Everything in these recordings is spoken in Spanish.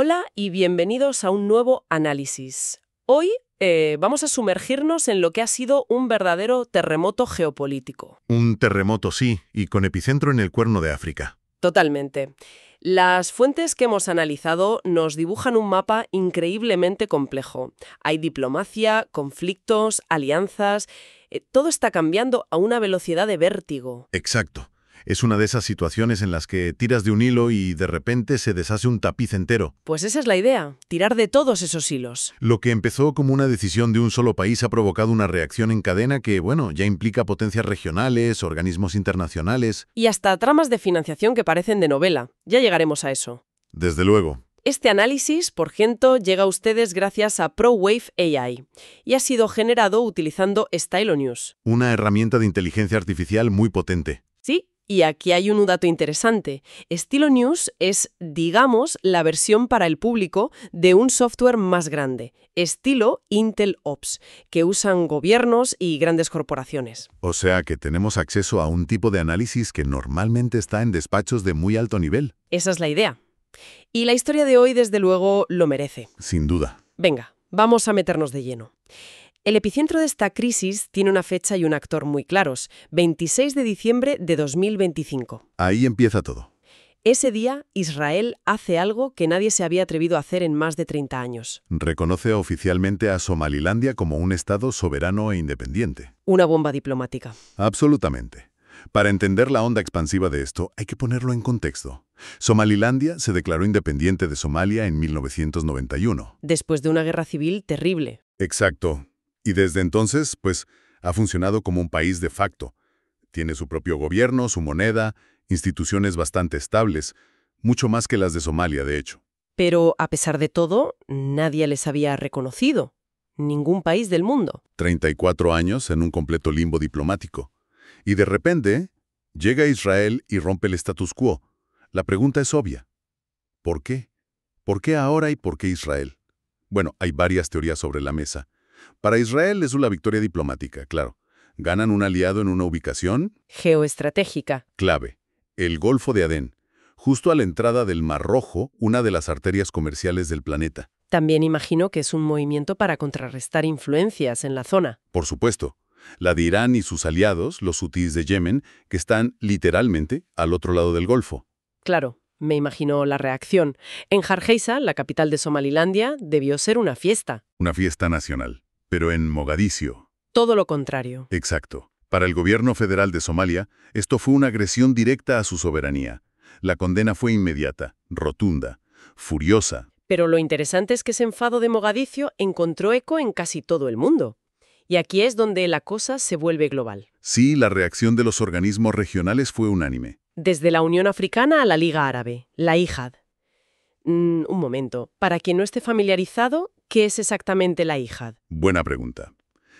Hola y bienvenidos a un nuevo análisis. Hoy vamos a sumergirnos en lo que ha sido un verdadero terremoto geopolítico. Un terremoto, sí, y con epicentro en el Cuerno de África. Totalmente. Las fuentes que hemos analizado nos dibujan un mapa increíblemente complejo. Hay diplomacia, conflictos, alianzas. Todo está cambiando a una velocidad de vértigo. Exacto. Es una de esas situaciones en las que tiras de un hilo y de repente se deshace un tapiz entero. Pues esa es la idea, tirar de todos esos hilos. Lo que empezó como una decisión de un solo país ha provocado una reacción en cadena que, ya implica potencias regionales, organismos internacionales. Y hasta tramas de financiación que parecen de novela. Ya llegaremos a eso. Desde luego. Este análisis, por cierto, llega a ustedes gracias a ProWave AI y ha sido generado utilizando StyloNews. Una herramienta de inteligencia artificial muy potente. Sí, y aquí hay un dato interesante. StyloNews es, digamos, la versión para el público de un software más grande, estilo Intel Ops, que usan gobiernos y grandes corporaciones. O sea que tenemos acceso a un tipo de análisis que normalmente está en despachos de muy alto nivel. Esa es la idea. Y la historia de hoy, desde luego, lo merece. Sin duda. Venga, vamos a meternos de lleno. El epicentro de esta crisis tiene una fecha y un actor muy claros, 26 de diciembre de 2025. Ahí empieza todo. Ese día, Israel hace algo que nadie se había atrevido a hacer en más de 30 años. Reconoce oficialmente a Somalilandia como un estado soberano e independiente. Una bomba diplomática. Absolutamente. Para entender la onda expansiva de esto, hay que ponerlo en contexto. Somalilandia se declaró independiente de Somalia en 1991. Después de una guerra civil terrible. Exacto. Y desde entonces, ha funcionado como un país de facto. Tiene su propio gobierno, su moneda, instituciones bastante estables, mucho más que las de Somalia, de hecho. Pero, a pesar de todo, nadie les había reconocido. Ningún país del mundo. 34 años en un completo limbo diplomático. Y de repente, llega Israel y rompe el status quo. La pregunta es obvia. ¿Por qué? ¿Por qué ahora y por qué Israel? Bueno, hay varias teorías sobre la mesa. Para Israel es una victoria diplomática, claro. Ganan un aliado en una ubicación Geoestratégica. clave, el Golfo de Adén, justo a la entrada del Mar Rojo, una de las arterias comerciales del planeta. También imagino que es un movimiento para contrarrestar influencias en la zona. Por supuesto, la de Irán y sus aliados, los hutíes de Yemen, que están literalmente al otro lado del Golfo. Claro, me imagino la reacción. En Hargeisa, la capital de Somalilandia, debió ser una fiesta. Una fiesta nacional. Pero en Mogadiscio. Todo lo contrario. Exacto. Para el gobierno federal de Somalia, esto fue una agresión directa a su soberanía. La condena fue inmediata, rotunda, furiosa. Pero lo interesante es que ese enfado de Mogadiscio encontró eco en casi todo el mundo. Y aquí es donde la cosa se vuelve global. Sí, la reacción de los organismos regionales fue unánime. Desde la Unión Africana a la Liga Árabe, la IJAD. Un momento, para quien no esté familiarizado, ¿qué es exactamente la IJAD? Buena pregunta.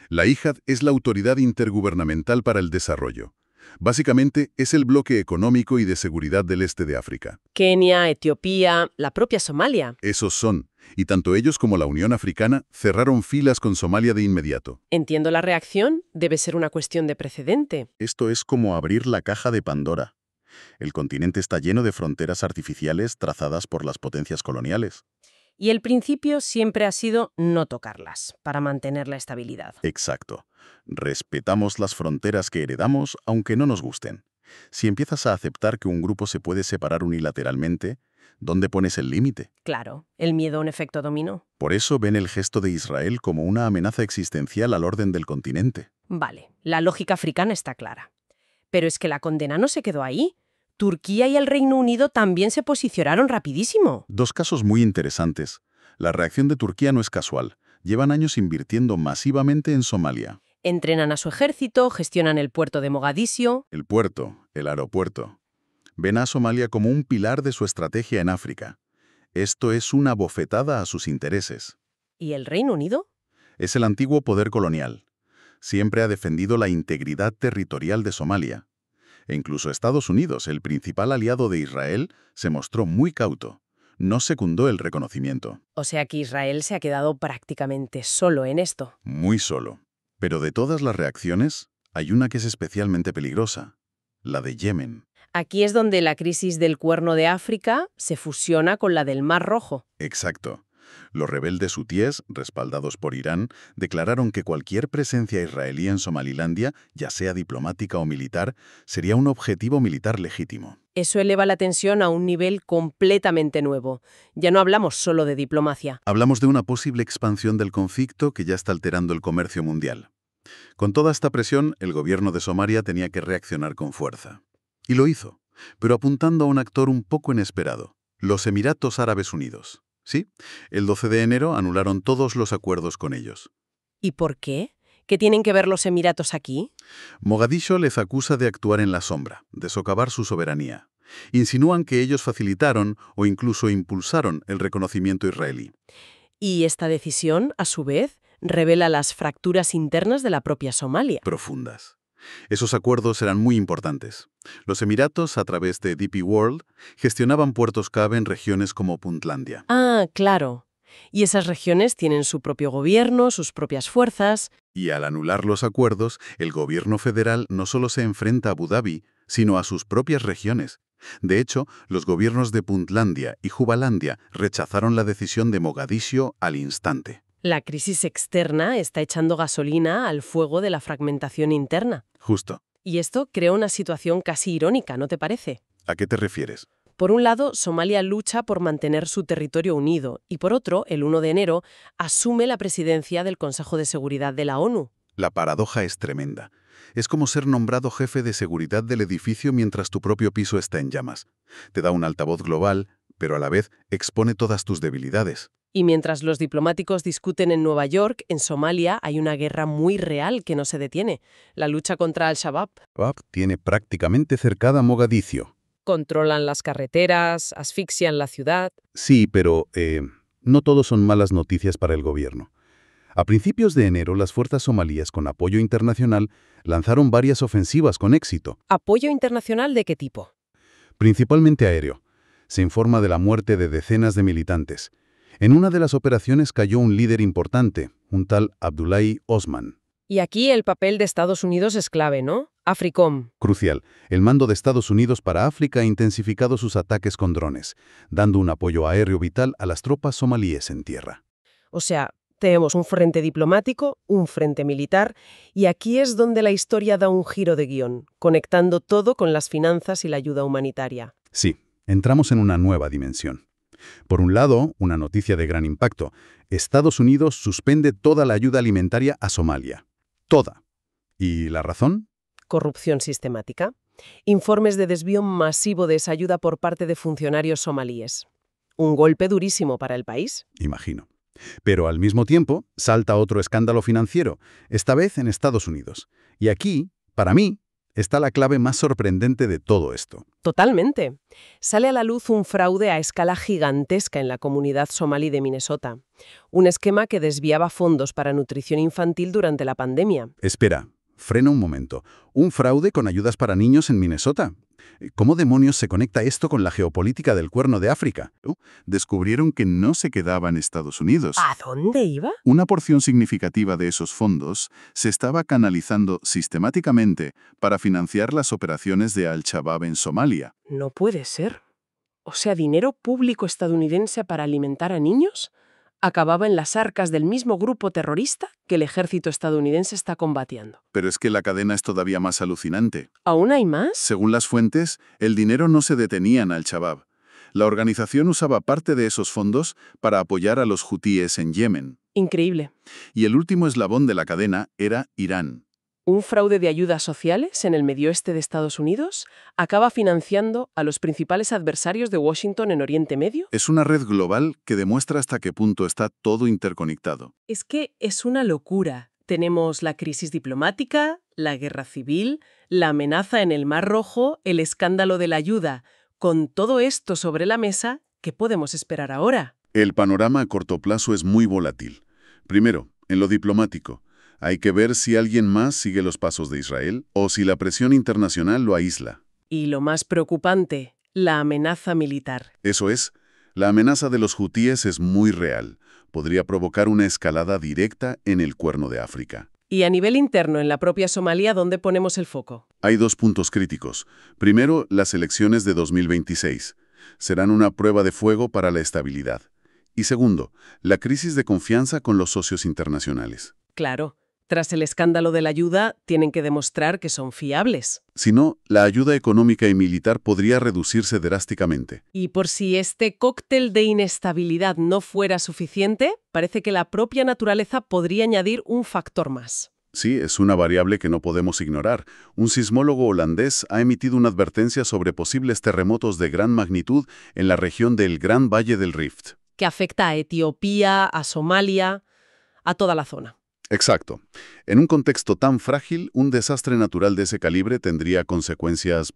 La IJAD es la Autoridad Intergubernamental para el Desarrollo. Básicamente, es el bloque económico y de seguridad del este de África. Kenia, Etiopía, la propia Somalia. Esos son, y tanto ellos como la Unión Africana cerraron filas con Somalia de inmediato. Entiendo la reacción, debe ser una cuestión de precedente. Esto es como abrir la caja de Pandora. El continente está lleno de fronteras artificiales trazadas por las potencias coloniales. Y el principio siempre ha sido no tocarlas, para mantener la estabilidad. Exacto. Respetamos las fronteras que heredamos, aunque no nos gusten. Si empiezas a aceptar que un grupo se puede separar unilateralmente, ¿dónde pones el límite? Claro, el miedo a un efecto dominó. Por eso ven el gesto de Israel como una amenaza existencial al orden del continente. Vale, la lógica africana está clara. Pero es que la condena no se quedó ahí. Turquía y el Reino Unido también se posicionaron rapidísimo. Dos casos muy interesantes. La reacción de Turquía no es casual. Llevan años invirtiendo masivamente en Somalia. Entrenan a su ejército, gestionan el puerto de Mogadiscio. El puerto, el aeropuerto. Ven a Somalia como un pilar de su estrategia en África. Esto es una bofetada a sus intereses. ¿Y el Reino Unido? Es el antiguo poder colonial. Siempre ha defendido la integridad territorial de Somalia. E incluso Estados Unidos, el principal aliado de Israel, se mostró muy cauto. No secundó el reconocimiento. O sea que Israel se ha quedado prácticamente solo en esto. Muy solo. Pero de todas las reacciones, hay una que es especialmente peligrosa. La de Yemen. Aquí es donde la crisis del Cuerno de África se fusiona con la del Mar Rojo. Exacto. Los rebeldes hutíes, respaldados por Irán, declararon que cualquier presencia israelí en Somalilandia, ya sea diplomática o militar, sería un objetivo militar legítimo. Eso eleva la tensión a un nivel completamente nuevo. Ya no hablamos solo de diplomacia. Hablamos de una posible expansión del conflicto que ya está alterando el comercio mundial. Con toda esta presión, el gobierno de Somalia tenía que reaccionar con fuerza. Y lo hizo, pero apuntando a un actor un poco inesperado: los Emiratos Árabes Unidos. Sí, el 12 de enero anularon todos los acuerdos con ellos. ¿Y por qué? ¿Qué tienen que ver los Emiratos aquí? Mogadiscio les acusa de actuar en la sombra, de socavar su soberanía. Insinúan que ellos facilitaron o incluso impulsaron el reconocimiento israelí. Y esta decisión, a su vez, revela las fracturas internas de la propia Somalia. Profundas. Esos acuerdos eran muy importantes. Los Emiratos, a través de DP World, gestionaban puertos clave en regiones como Puntlandia. Ah, claro. Y esas regiones tienen su propio gobierno, sus propias fuerzas. Y al anular los acuerdos, el gobierno federal no solo se enfrenta a Abu Dhabi, sino a sus propias regiones. De hecho, los gobiernos de Puntlandia y Jubalandia rechazaron la decisión de Mogadiscio al instante. La crisis externa está echando gasolina al fuego de la fragmentación interna. Justo. Y esto crea una situación casi irónica, ¿no te parece? ¿A qué te refieres? Por un lado, Somalia lucha por mantener su territorio unido y por otro, el 1 de enero, asume la presidencia del Consejo de Seguridad de la ONU. La paradoja es tremenda. Es como ser nombrado jefe de seguridad del edificio mientras tu propio piso está en llamas. Te da un altavoz global, pero a la vez expone todas tus debilidades. Y mientras los diplomáticos discuten en Nueva York, en Somalia hay una guerra muy real que no se detiene: la lucha contra Al-Shabaab. Tiene prácticamente cercada Mogadiscio. Controlan las carreteras, asfixian la ciudad. Sí, pero no todo son malas noticias para el gobierno. A principios de enero, las fuerzas somalíes con apoyo internacional lanzaron varias ofensivas con éxito. ¿Apoyo internacional de qué tipo? Principalmente aéreo. Se informa de la muerte de decenas de militantes. En una de las operaciones cayó un líder importante, un tal Abdullahi Osman. Y aquí el papel de Estados Unidos es clave, ¿no? AFRICOM. Crucial, el mando de Estados Unidos para África ha intensificado sus ataques con drones, dando un apoyo aéreo vital a las tropas somalíes en tierra. O sea, tenemos un frente diplomático, un frente militar, y aquí es donde la historia da un giro de guión, conectando todo con las finanzas y la ayuda humanitaria. Sí, entramos en una nueva dimensión. Por un lado, una noticia de gran impacto: Estados Unidos suspende toda la ayuda alimentaria a Somalia. Toda. ¿Y la razón? Corrupción sistemática. Informes de desvío masivo de esa ayuda por parte de funcionarios somalíes. Un golpe durísimo para el país. Imagino. Pero al mismo tiempo, salta otro escándalo financiero, esta vez en Estados Unidos. Y aquí, para mí, está la clave más sorprendente de todo esto. Totalmente. Sale a la luz un fraude a escala gigantesca en la comunidad somalí de Minnesota. Un esquema que desviaba fondos para nutrición infantil durante la pandemia. Espera, frena un momento. ¿Un fraude con ayudas para niños en Minnesota? ¿Cómo demonios se conecta esto con la geopolítica del Cuerno de África? Descubrieron que no se quedaba en Estados Unidos. ¿A dónde iba? Una porción significativa de esos fondos se estaba canalizando sistemáticamente para financiar las operaciones de Al-Shabaab en Somalia. No puede ser. O sea, dinero público estadounidense para alimentar a niños acababa en las arcas del mismo grupo terrorista que el ejército estadounidense está combatiendo. Pero es que la cadena es todavía más alucinante. ¿Aún hay más? Según las fuentes, el dinero no se detenía en Al-Shabaab. La organización usaba parte de esos fondos para apoyar a los hutíes en Yemen. Increíble. Y el último eslabón de la cadena era Irán. Un fraude de ayudas sociales en el medio oeste de Estados Unidos acaba financiando a los principales adversarios de Washington en Oriente Medio. Es una red global que demuestra hasta qué punto está todo interconectado. Es que es una locura. Tenemos la crisis diplomática, la guerra civil, la amenaza en el Mar Rojo, el escándalo de la ayuda. Con todo esto sobre la mesa, ¿qué podemos esperar ahora? El panorama a corto plazo es muy volátil. Primero, en lo diplomático. Hay que ver si alguien más sigue los pasos de Israel o si la presión internacional lo aísla. Y lo más preocupante, la amenaza militar. Eso es, la amenaza de los hutíes es muy real. Podría provocar una escalada directa en el Cuerno de África. Y a nivel interno, en la propia Somalia, ¿dónde ponemos el foco? Hay dos puntos críticos. Primero, las elecciones de 2026. Serán una prueba de fuego para la estabilidad. Y segundo, la crisis de confianza con los socios internacionales. Claro, tras el escándalo de la ayuda, tienen que demostrar que son fiables. Si no, la ayuda económica y militar podría reducirse drásticamente. Y por si este cóctel de inestabilidad no fuera suficiente, parece que la propia naturaleza podría añadir un factor más. Sí, es una variable que no podemos ignorar. Un sismólogo holandés ha emitido una advertencia sobre posibles terremotos de gran magnitud en la región del Gran Valle del Rift. Que afecta a Etiopía, a Somalia, a toda la zona. Exacto. En un contexto tan frágil, un desastre natural de ese calibre tendría consecuencias,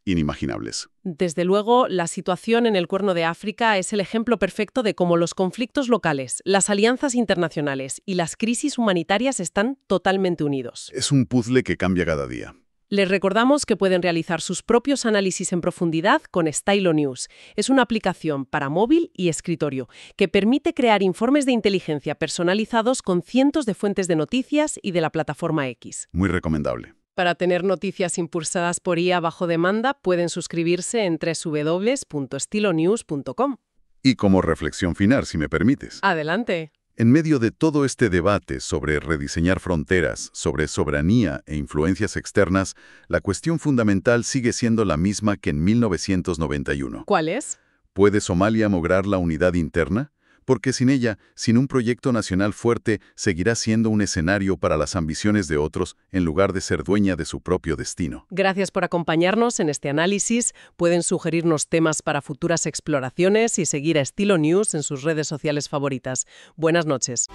inimaginables. Desde luego, la situación en el Cuerno de África es el ejemplo perfecto de cómo los conflictos locales, las alianzas internacionales y las crisis humanitarias están totalmente unidos. Es un puzzle que cambia cada día. Les recordamos que pueden realizar sus propios análisis en profundidad con Stylo News. Es una aplicación para móvil y escritorio que permite crear informes de inteligencia personalizados con cientos de fuentes de noticias y de la plataforma X. Muy recomendable. Para tener noticias impulsadas por IA bajo demanda, pueden suscribirse en www.stylonews.com. Y como reflexión final, si me permites. Adelante. En medio de todo este debate sobre rediseñar fronteras, sobre soberanía e influencias externas, la cuestión fundamental sigue siendo la misma que en 1991. ¿Cuál es? ¿Puede Somalia lograr la unidad interna? Porque sin ella, sin un proyecto nacional fuerte, seguirá siendo un escenario para las ambiciones de otros en lugar de ser dueña de su propio destino. Gracias por acompañarnos en este análisis. Pueden sugerirnos temas para futuras exploraciones y seguir a Stylo News en sus redes sociales favoritas. Buenas noches.